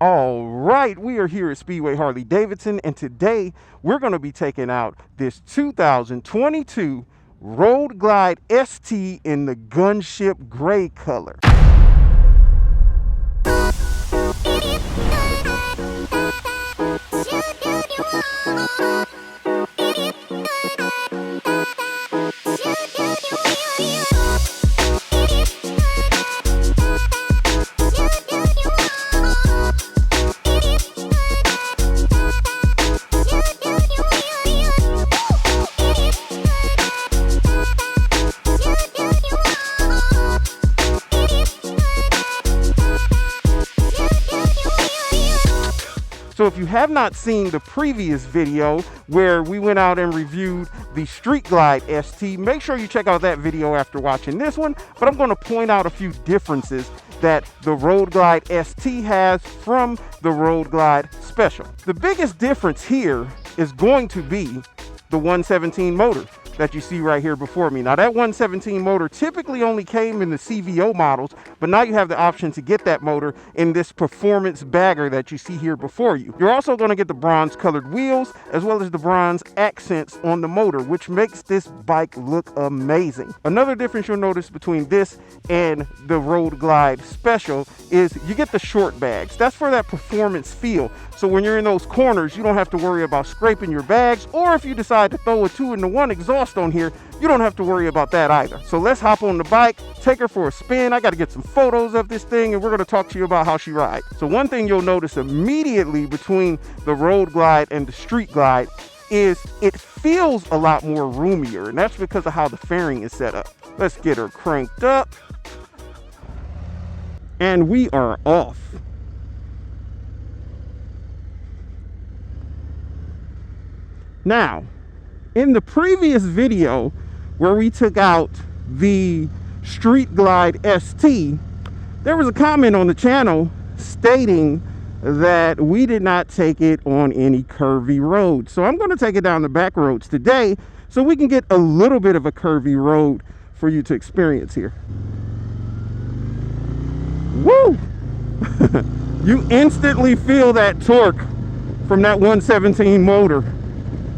All right, we are here at Speedway Harley-Davidson, and today we're going to be taking out this 2022 Road Glide ST in the gunship gray color. So if you have not seen the previous video where we went out and reviewed the Street Glide ST, make sure you check out that video after watching this one. But I'm going to point out a few differences that the Road Glide ST has from the Road Glide Special. The biggest difference here is going to be the 117 motor that you see right here before me. Now that 117 motor typically only came in the CVO models, but now you have the option to get that motor in this performance bagger that you see here before you. You're also going to get the bronze colored wheels as well as the bronze accents on the motor, which makes this bike look amazing. Another difference you'll notice between this and the Road Glide Special is you get the short bags. That's for that performance feel. So when you're in those corners, you don't have to worry about scraping your bags, or if you decide to throw a 2-in-1 exhaust on here, you don't have to worry about that either. So let's hop on the bike, take her for a spin. I got to get some photos of this thing, and we're going to talk to you about how she rides. So one thing you'll notice immediately between the Road Glide and the Street Glide is it feels a lot more roomier, and that's because of how the fairing is set up. Let's get her cranked up, and we are off. Now, in the previous video where we took out the Street Glide ST, there was a comment on the channel stating that we did not take it on any curvy roads. So I'm going to take it down the back roads today so we can get a little bit of a curvy road for you to experience here. Woo! You instantly feel that torque from that 117 motor.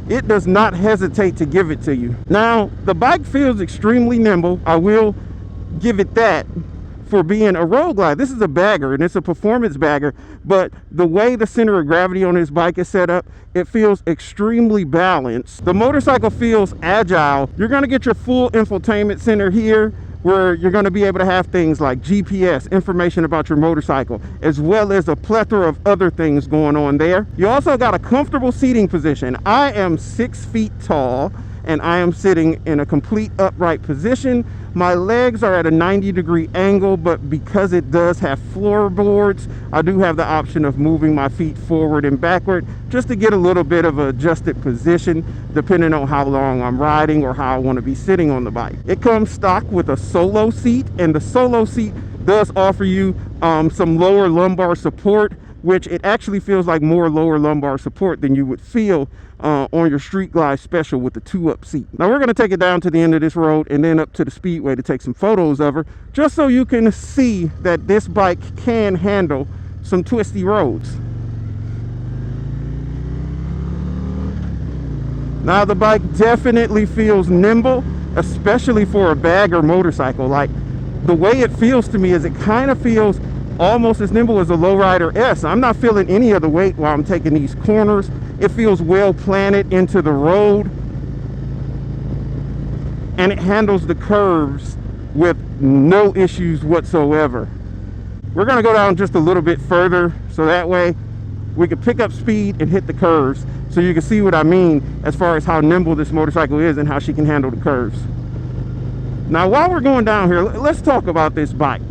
It does not hesitate to give it to you. Now, the bike feels extremely nimble. I will give it that for being a Road Glide. This is a bagger, and it's a performance bagger, but the way the center of gravity on this bike is set up, it feels extremely balanced. The motorcycle feels agile. You're gonna get your full infotainment center here, where you're going to be able to have things like GPS, information about your motorcycle, as well as a plethora of other things going on there. You also got a comfortable seating position. I am 6 feet tall, and I am sitting in a complete upright position. My legs are at a 90-degree angle, but because it does have floorboards, I do have the option of moving my feet forward and backward just to get a little bit of an adjusted position depending on how long I'm riding or how I want to be sitting on the bike. It comes stock with a solo seat, and the solo seat does offer you some lower lumbar support, which it actually feels like more lower lumbar support than you would feel on your Street Glide Special with the 2-up seat. Now we're going to take it down to the end of this road and then up to the Speedway to take some photos of her, just so you can see that this bike can handle some twisty roads. Now the bike definitely feels nimble, especially for a bagger motorcycle. Like, the way it feels to me is it kind of feels almost as nimble as a Lowrider S. I'm not feeling any of the weight while I'm taking these corners. It feels well planted into the road, and it handles the curves with no issues whatsoever. We're going to go down just a little bit further so that way we can pick up speed and hit the curves, so you can see what I mean as far as how nimble this motorcycle is and how she can handle the curves. Now while we're going down here, let's talk about this bike.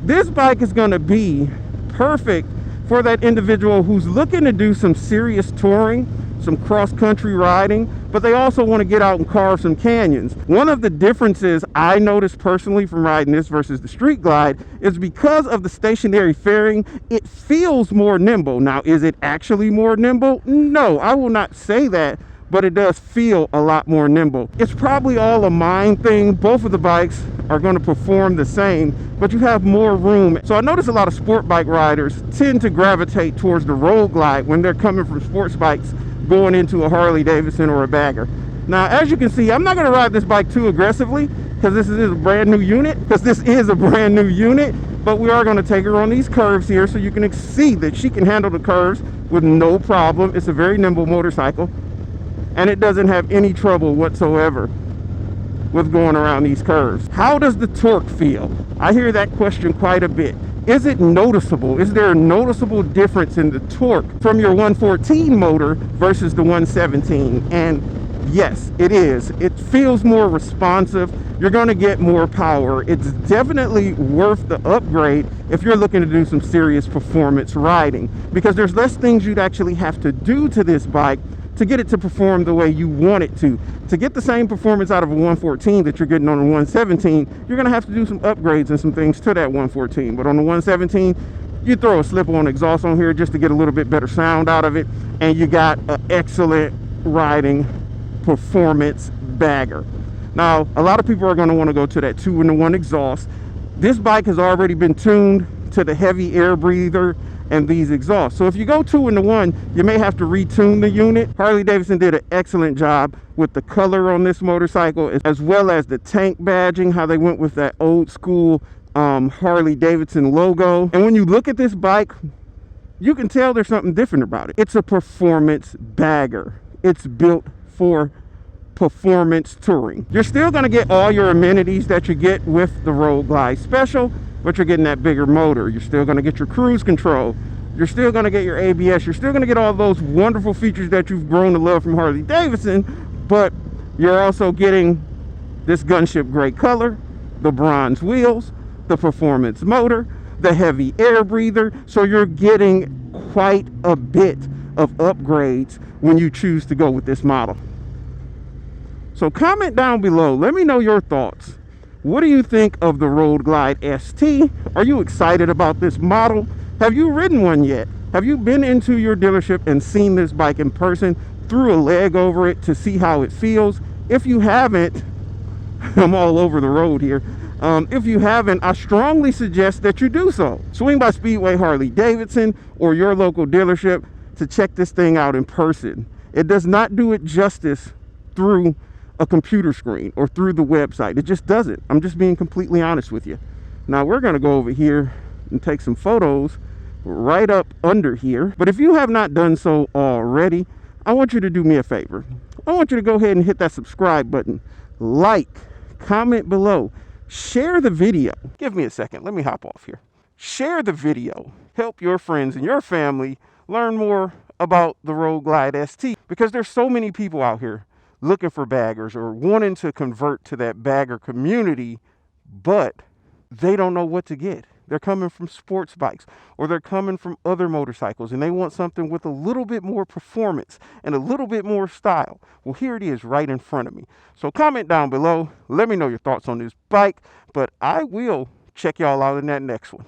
This bike is going to be perfect for that individual who's looking to do some serious touring, some cross-country riding, but they also want to get out and carve some canyons. One of the differences I noticed personally from riding this versus the Street Glide is because of the stationary fairing, it feels more nimble. Now, is it actually more nimble? No, I will not say that, but it does feel a lot more nimble. It's probably all a mind thing. Both of the bikes are going to perform the same, but you have more room. So I notice a lot of sport bike riders tend to gravitate towards the Road Glide when they're coming from sports bikes going into a Harley-Davidson or a bagger. Now, as you can see, I'm not going to ride this bike too aggressively because this is a brand new unit, but we are going to take her on these curves here so you can see that she can handle the curves with no problem. It's a very nimble motorcycle, and it doesn't have any trouble whatsoever with going around these curves. How does the torque feel? I hear that question quite a bit. Is it noticeable? Is there a noticeable difference in the torque from your 114 motor versus the 117? And yes, it is. It feels more responsive. You're going to get more power. It's definitely worth the upgrade if you're looking to do some serious performance riding, because there's less things you'd actually have to do to this bike to get it to perform the way you want it to. To get the same performance out of a 114 that you're getting on a 117, you're gonna have to do some upgrades and some things to that 114. But on the 117, you throw a slip-on exhaust on here just to get a little bit better sound out of it, and you got an excellent riding performance bagger. Now, a lot of people are gonna wanna go to that 2-in-1 exhaust. This bike has already been tuned to the heavy air breather and these exhausts. So if you go 2-in-1, you may have to retune the unit. Harley-Davidson did an excellent job with the color on this motorcycle, as well as the tank badging, how they went with that old school Harley-Davidson logo. And when you look at this bike, you can tell there's something different about it. It's a performance bagger. It's built for performance touring. You're still going to get all your amenities that you get with the Road Glide Special, but you're getting that bigger motor. You're still going to get your cruise control. You're still going to get your ABS. You're still going to get all those wonderful features that you've grown to love from Harley-Davidson, but you're also getting this gunship gray color, the bronze wheels, the performance motor, the heavy air breather. So you're getting quite a bit of upgrades when you choose to go with this model. So comment down below. Let me know your thoughts. What do you think of the Road Glide ST? Are you excited about this model? Have you ridden one yet? Have you been into your dealership and seen this bike in person, threw a leg over it to see how it feels? If you haven't, I'm all over the road here. If you haven't, I strongly suggest that you do so. Swing by Speedway Harley-Davidson or your local dealership to check this thing out in person. It does not do it justice through a computer screen or through the website. It just doesn't. I'm just being completely honest with you. Now we're going to go over here and take some photos right up under here. But if you have not done so already, I want you to do me a favor. I want you to go ahead and hit that subscribe button, like, comment below, share the video. Give me a second. Let me hop off here. Share the video. Help your friends and your family learn more about the Road Glide ST, because there's so many people out here looking for baggers or wanting to convert to that bagger community, but they don't know what to get. They're coming from sports bikes or they're coming from other motorcycles and they want something with a little bit more performance and a little bit more style. Well, here it is right in front of me. So comment down below. Let me know your thoughts on this bike, but I will check y'all out in that next one.